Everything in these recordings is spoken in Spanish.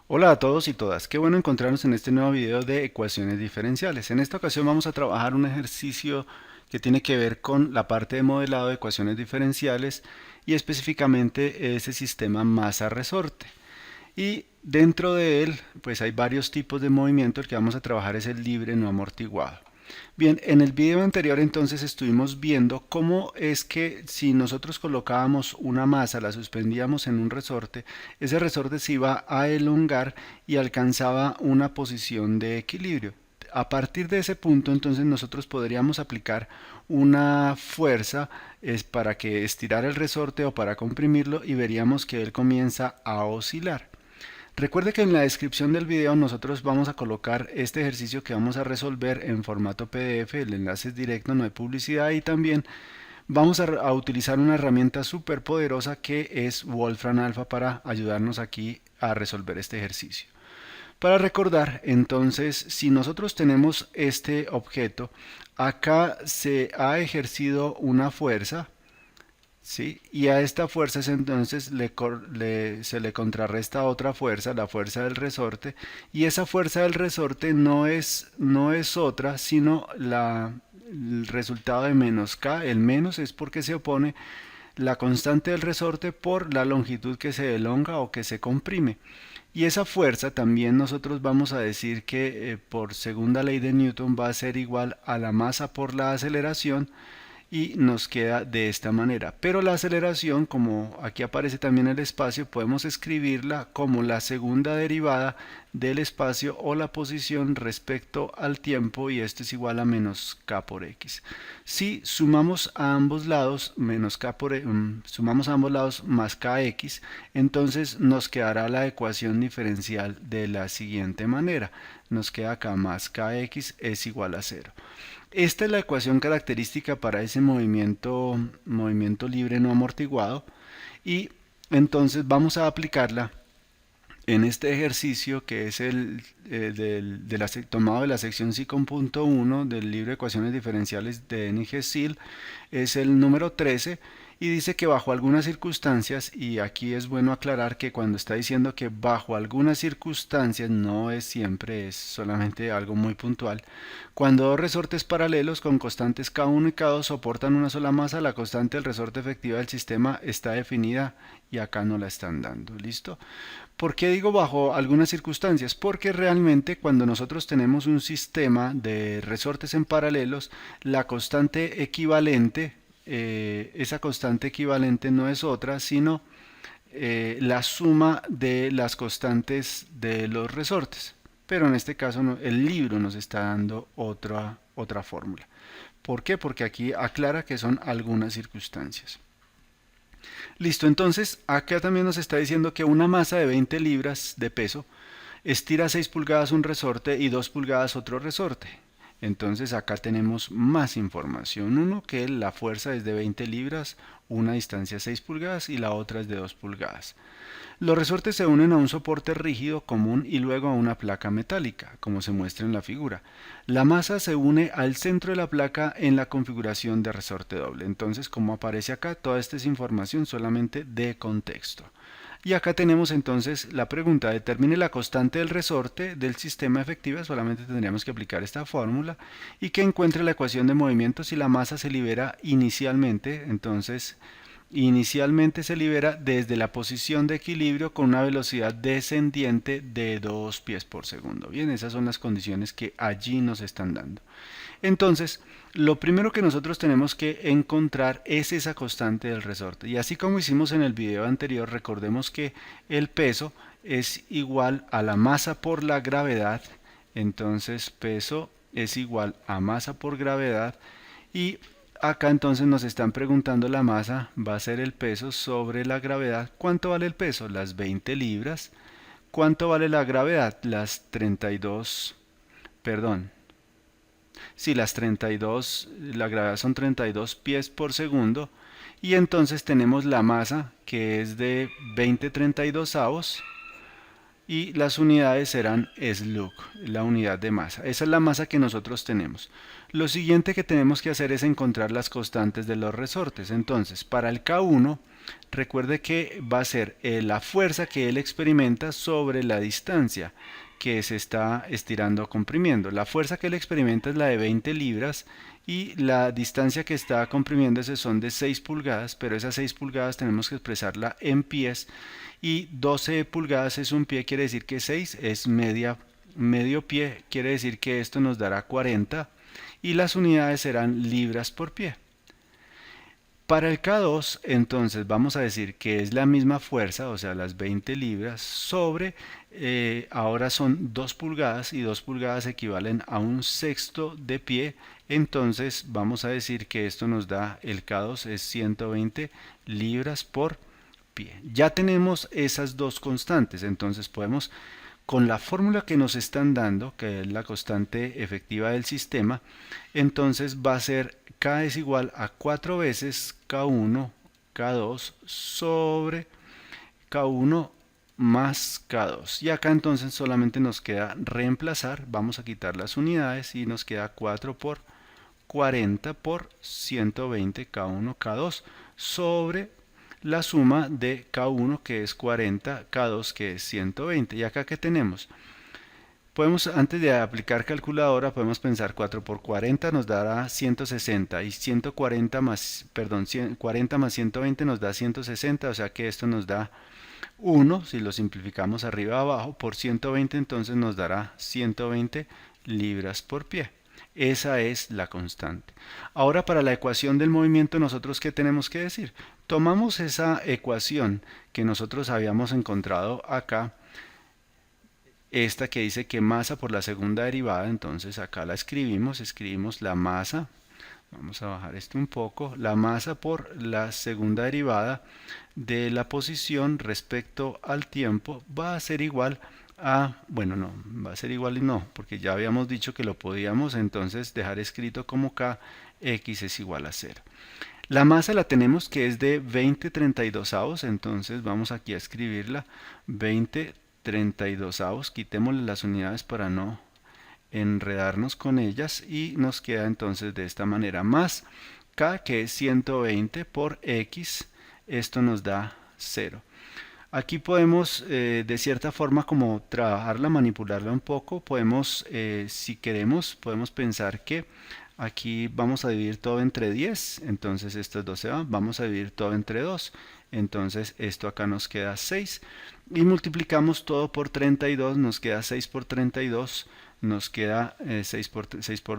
Hola a todos y todas, qué bueno encontrarnos en este nuevo video de ecuaciones diferenciales. En esta ocasión vamos a trabajar un ejercicio que tiene que ver con la parte de modelado de ecuaciones diferenciales y específicamente ese sistema masa-resorte. Y dentro de él pues hay varios tipos de movimiento. El que vamos a trabajar es el libre no amortiguado. Bien, en el video anterior entonces estuvimos viendo cómo es que si nosotros colocábamos una masa, la suspendíamos en un resorte, ese resorte se iba a elongar y alcanzaba una posición de equilibrio. A partir de ese punto entonces nosotros podríamos aplicar una fuerza para que estirara el resorte o para comprimirlo y veríamos que él comienza a oscilar. Recuerde que en la descripción del video nosotros vamos a colocar este ejercicio que vamos a resolver en formato PDF, el enlace es directo, no hay publicidad, y también vamos a utilizar una herramienta súper poderosa que es Wolfram Alpha para ayudarnos aquí a resolver este ejercicio. Para recordar, entonces, si nosotros tenemos este objeto, acá se ha ejercido una fuerza, ¿sí? Y a esta fuerza entonces se le contrarresta otra fuerza, la fuerza del resorte, y esa fuerza del resorte no es otra sino el resultado de menos K. El menos es porque se opone la constante del resorte por la longitud que se elonga o que se comprime. Y esa fuerza también nosotros vamos a decir que por segunda ley de Newton va a ser igual a la masa por la aceleración, y nos queda de esta manera. Pero la aceleración, como aquí aparece también el espacio, podemos escribirla como la segunda derivada del espacio o la posición respecto al tiempo, y esto es igual a menos k por x. Si sumamos a ambos lados menos k sumamos a ambos lados más kx, entonces nos quedará la ecuación diferencial de la siguiente manera. Nos queda acá más kx es igual a 0. Esta es la ecuación característica para ese movimiento libre no amortiguado, y entonces vamos a aplicarla en este ejercicio que es tomado de la sección SICOM.1 del libro de ecuaciones diferenciales de N.G. Seal. Es el número 13 y dice que bajo algunas circunstancias, y aquí es bueno aclarar que cuando está diciendo que bajo algunas circunstancias no es siempre, es solamente algo muy puntual. Cuando dos resortes paralelos con constantes K1 y K2 soportan una sola masa, la constante del resorte efectiva del sistema está definida, y acá no la están dando. ¿Listo? ¿Por qué digo bajo algunas circunstancias? Porque realmente cuando nosotros tenemos un sistema de resortes en paralelos, la constante equivalente, esa constante equivalente no es otra sino la suma de las constantes de los resortes. Pero en este caso el libro nos está dando otra fórmula. ¿Por qué? Porque aquí aclara que son algunas circunstancias. Listo, entonces acá también nos está diciendo que una masa de 20 libras de peso estira 6 pulgadas un resorte y 2 pulgadas otro resorte. Entonces acá tenemos más información. Uno, que la fuerza es de 20 libras, una distancia 6 pulgadas y la otra es de 2 pulgadas. Los resortes se unen a un soporte rígido común y luego a una placa metálica, como se muestra en la figura. La masa se une al centro de la placa en la configuración de resorte doble. Entonces, como aparece acá, toda esta es información solamente de contexto. Y acá tenemos entonces la pregunta: determine la constante del resorte del sistema efectiva. Solamente tendríamos que aplicar esta fórmula, y que encuentre la ecuación de movimiento si la masa se libera inicialmente. Entonces inicialmente se libera desde la posición de equilibrio con una velocidad descendiente de 2 pies por segundo. Bien, esas son las condiciones que allí nos están dando. Entonces, lo primero que nosotros tenemos que encontrar es esa constante del resorte. Y así como hicimos en el video anterior, recordemos que el peso es igual a la masa por la gravedad. Entonces, peso es igual a masa por gravedad, y acá entonces nos están preguntando la masa, va a ser el peso sobre la gravedad. ¿Cuánto vale el peso? Las 20 libras. ¿Cuánto vale la gravedad? Las 32, perdón. Sí, las 32, la gravedad son 32 pies por segundo. Y entonces tenemos la masa que es de 20 32avos y las unidades serán slug, la unidad de masa. Esa es la masa que nosotros tenemos. Lo siguiente que tenemos que hacer es encontrar las constantes de los resortes. Entonces, para el K1, recuerde que va a ser la fuerza que él experimenta sobre la distancia que se está estirando o comprimiendo. La fuerza que él experimenta es la de 20 libras y la distancia que está comprimiéndose son de 6 pulgadas, pero esas 6 pulgadas tenemos que expresarla en pies y 12 pulgadas es un pie, quiere decir que 6 es medio pie, quiere decir que esto nos dará 40 y las unidades serán libras por pie. Para el K2, entonces vamos a decir que es la misma fuerza, o sea, las 20 libras, sobre, ahora son 2 pulgadas y 2 pulgadas equivalen a un sexto de pie, entonces vamos a decir que esto nos da, el K2 es 120 libras por pie. Ya tenemos esas dos constantes, entonces podemos, con la fórmula que nos están dando, que es la constante efectiva del sistema, entonces va a ser K es igual a 4 veces K1, K2 sobre K1 más K2. Y acá entonces solamente nos queda reemplazar, vamos a quitar las unidades y nos queda 4 por 40 por 120 K1, K2 sobre la suma de K1 que es 40, K2 que es 120. ¿Y acá qué tenemos? Podemos, antes de aplicar calculadora, podemos pensar 4 por 40 nos dará 160 y 140 más, perdón, 40 más 120 nos da 160, o sea que esto nos da 1, si lo simplificamos arriba a abajo, por 120 entonces nos dará 120 libras por pie. Esa es la constante. Ahora para la ecuación del movimiento nosotros ¿qué tenemos que decir? Tomamos esa ecuación que nosotros habíamos encontrado acá, esta que dice que masa por la segunda derivada, entonces acá la escribimos la masa, vamos a bajar esto un poco, la masa por la segunda derivada de la posición respecto al tiempo va a ser igual a, bueno no, va a ser igual y no, porque ya habíamos dicho que lo podíamos entonces dejar escrito como K, X es igual a 0. La masa la tenemos que es de 20/32, entonces vamos aquí a escribirla 20/32, quitémosle las unidades para no enredarnos con ellas y nos queda entonces de esta manera más K que es 120 por X, esto nos da 0. Aquí podemos de cierta forma como trabajarla, manipularla un poco, podemos si queremos, podemos pensar que aquí vamos a dividir todo entre 10, entonces estos dos se van, vamos a dividir todo entre 2, entonces esto acá nos queda 6 y multiplicamos todo por 32, nos queda 6 por 32, nos queda 6 por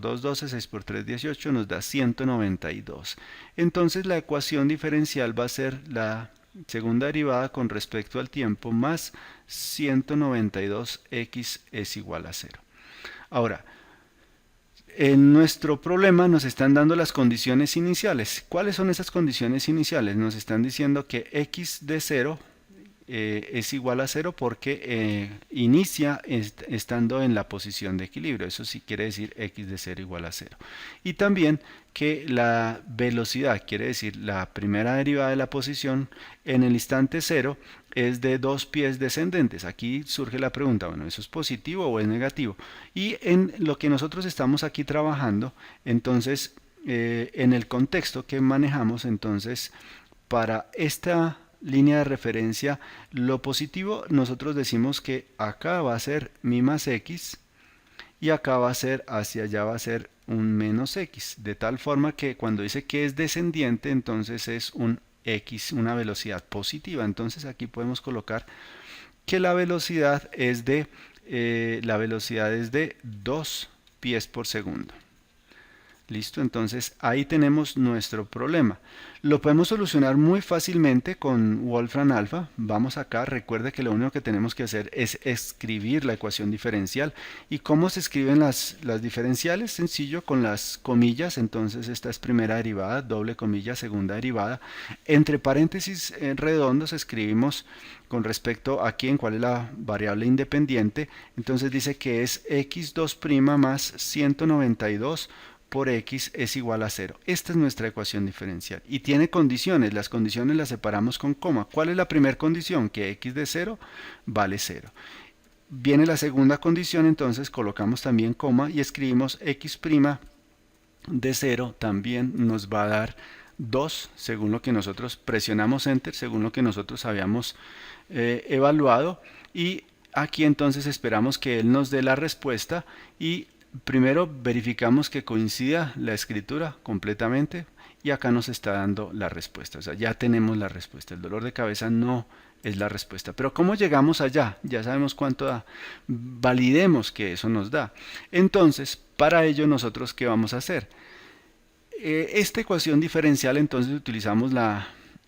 2, 12, 6 por 3, 18, nos da 192. Entonces la ecuación diferencial va a ser la segunda derivada con respecto al tiempo más 192x es igual a 0. Ahora, en nuestro problema nos están dando las condiciones iniciales. ¿Cuáles son esas condiciones iniciales? Nos están diciendo que x de 0 es igual a 0 porque inicia estando en la posición de equilibrio. Eso sí quiere decir x de 0 igual a 0. Y también que la velocidad, quiere decir la primera derivada de la posición en el instante 0 es de 2 pies descendentes. Aquí surge la pregunta, bueno, ¿eso es positivo o es negativo? Y en lo que nosotros estamos aquí trabajando, entonces, en el contexto que manejamos, entonces, para esta línea de referencia, lo positivo, nosotros decimos que acá va a ser mi más x y acá va a ser, hacia allá va a ser un menos x, de tal forma que cuando dice que es descendiente, entonces es un x, una velocidad positiva. Entonces aquí podemos colocar que la velocidad es de, la velocidad es de 2 pies por segundo. Listo, entonces ahí tenemos nuestro problema. Lo podemos solucionar muy fácilmente con Wolfram Alpha. Vamos acá, recuerde que lo único que tenemos que hacer es escribir la ecuación diferencial. ¿Y cómo se escriben las diferenciales? Sencillo, con las comillas. Entonces esta es primera derivada, doble comilla, segunda derivada. Entre paréntesis redondos escribimos con respecto a quién, cuál es la variable independiente. Entonces dice que es x2' más 192 por x es igual a 0. Esta es nuestra ecuación diferencial. Y tiene condiciones. Las condiciones las separamos con coma. ¿Cuál es la primera condición? Que x de 0 vale 0. viene la segunda condición, entonces colocamos también coma y escribimos x' de 0 también nos va a dar 2 según lo que nosotros presionamos enter, según lo que nosotros habíamos evaluado, y aquí entonces esperamos que él nos dé la respuesta y primero verificamos que coincida la escritura completamente y acá nos está dando la respuesta, o sea, ya tenemos la respuesta. El dolor de cabeza no es la respuesta, pero ¿cómo llegamos allá? Ya sabemos cuánto da, validemos que eso nos da. Entonces, para ello nosotros ¿qué vamos a hacer? Esta ecuación diferencial entonces utilizamos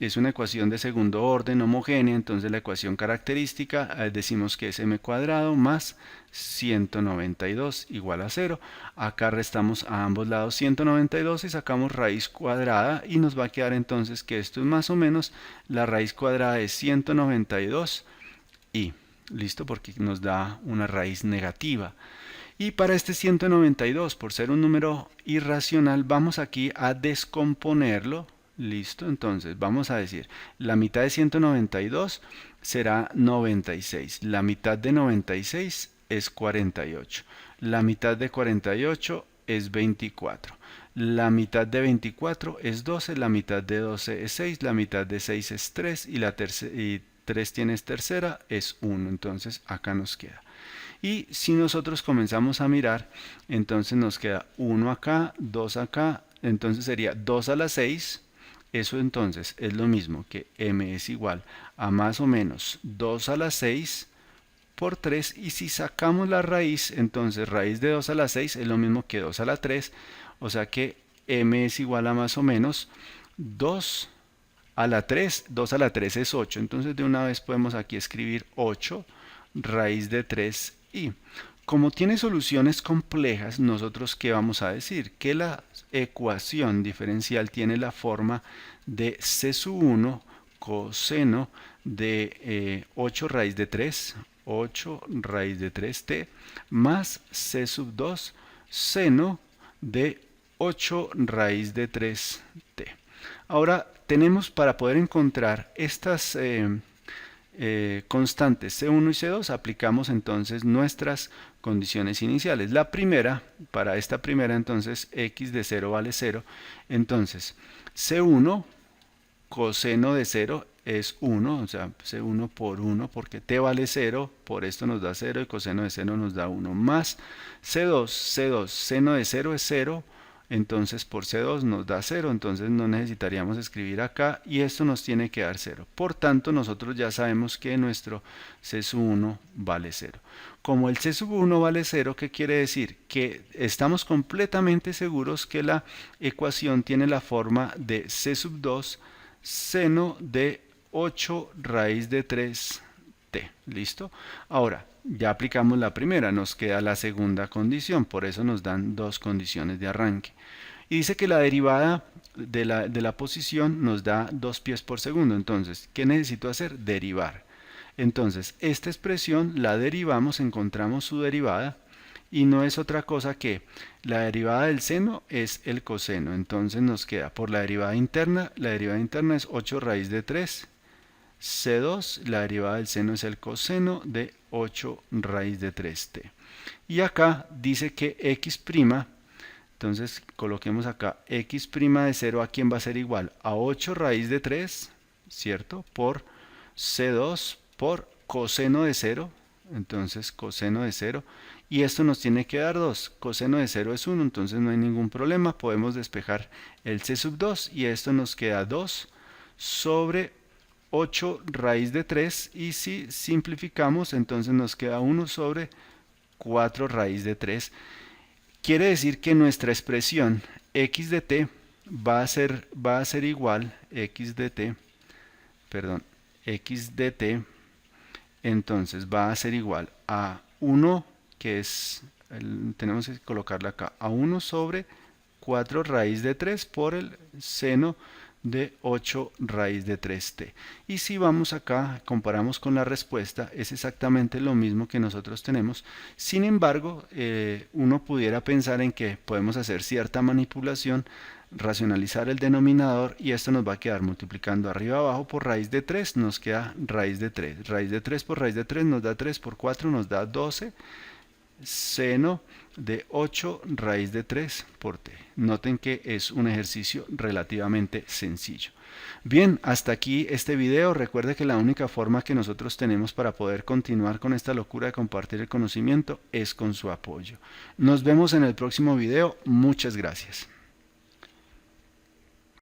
es una ecuación de segundo orden homogénea, entonces la ecuación característica decimos que es m cuadrado más 192 igual a 0. Acá restamos a ambos lados 192 y sacamos raíz cuadrada y nos va a quedar entonces que esto es más o menos la raíz cuadrada de 192 y listo, porque nos da una raíz negativa. Y para este 192, por ser un número irracional, vamos aquí a descomponerlo. Listo, entonces vamos a decir, la mitad de 192 será 96. La mitad de 96 es 48. La mitad de 48 es 24. La mitad de 24 es 12. La mitad de 12 es 6. La mitad de 6 es 3. Y 3 tienes tercera es 1. Entonces acá nos queda. Y si nosotros comenzamos a mirar, entonces nos queda 1 acá, 2 acá, entonces sería 2 a la 6. Eso entonces es lo mismo que m es igual a más o menos 2 a la 6 por 3. Y si sacamos la raíz, entonces raíz de 2 a la 6 es lo mismo que 2 a la 3. O sea que m es igual a más o menos 2 a la 3. 2 a la 3 es 8. Entonces de una vez podemos aquí escribir 8 raíz de 3 y como tiene soluciones complejas, nosotros ¿qué vamos a decir? Que la ecuación diferencial tiene la forma de c sub 1 coseno de 8 raíz de 3, 8 raíz de 3t, más c sub 2 seno de 8 raíz de 3t. Ahora tenemos para poder encontrar estas constantes C1 y C2, aplicamos entonces nuestras condiciones iniciales. La primera, para esta primera entonces x de 0 vale 0, entonces C1 coseno de 0 es 1, o sea, C1 por 1, porque t vale 0, por esto nos da 0 y coseno de 0 nos da 1, más C2 seno de 0 es 0, entonces por C2 nos da 0, entonces no necesitaríamos escribir acá y esto nos tiene que dar 0. Por tanto, nosotros ya sabemos que nuestro C sub 1 vale 0. Como el C sub 1 vale 0, ¿qué quiere decir? Que estamos completamente seguros que la ecuación tiene la forma de C sub 2 seno de 8 raíz de 3t. ¿Listo? Ahora, ya aplicamos la primera, nos queda la segunda condición, por eso nos dan dos condiciones de arranque. Y dice que la derivada de la posición nos da 2 pies por segundo. Entonces, ¿qué necesito hacer? Derivar. Entonces, esta expresión la derivamos, encontramos su derivada y no es otra cosa que la derivada del seno es el coseno. Entonces nos queda por la derivada interna es 8 raíz de 3. C2, la derivada del seno es el coseno de 8 raíz de 3t. Y acá dice que x', entonces coloquemos acá x' de 0, ¿a quién va a ser igual? A 8 raíz de 3, ¿cierto? Por C2 por coseno de 0, entonces coseno de 0. Y esto nos tiene que dar 2, coseno de 0 es 1, entonces no hay ningún problema, podemos despejar el c sub 2 y esto nos queda 2 sobre 8 raíz de 3 y si simplificamos entonces nos queda 1 sobre 4 raíz de 3. Quiere decir que nuestra expresión x de t va a ser igual x de t, entonces va a ser igual a 1, que es, tenemos que colocarla acá, a 1 sobre 4 raíz de 3 por el seno de 8 raíz de 3t. Y si vamos acá, comparamos con la respuesta, es exactamente lo mismo que nosotros tenemos. Sin embargo, uno pudiera pensar en que podemos hacer cierta manipulación racionalizar el denominador y esto nos va a quedar multiplicando arriba abajo por raíz de 3, nos queda raíz de 3. Raíz de 3 por raíz de 3 nos da 3 por 4 nos da 12. Seno de 8 raíz de 3 por t. Noten que es un ejercicio relativamente sencillo. Bien, hasta aquí este video. Recuerde que la única forma que nosotros tenemos para poder continuar con esta locura de compartir el conocimiento es con su apoyo. Nos vemos en el próximo video. Muchas gracias.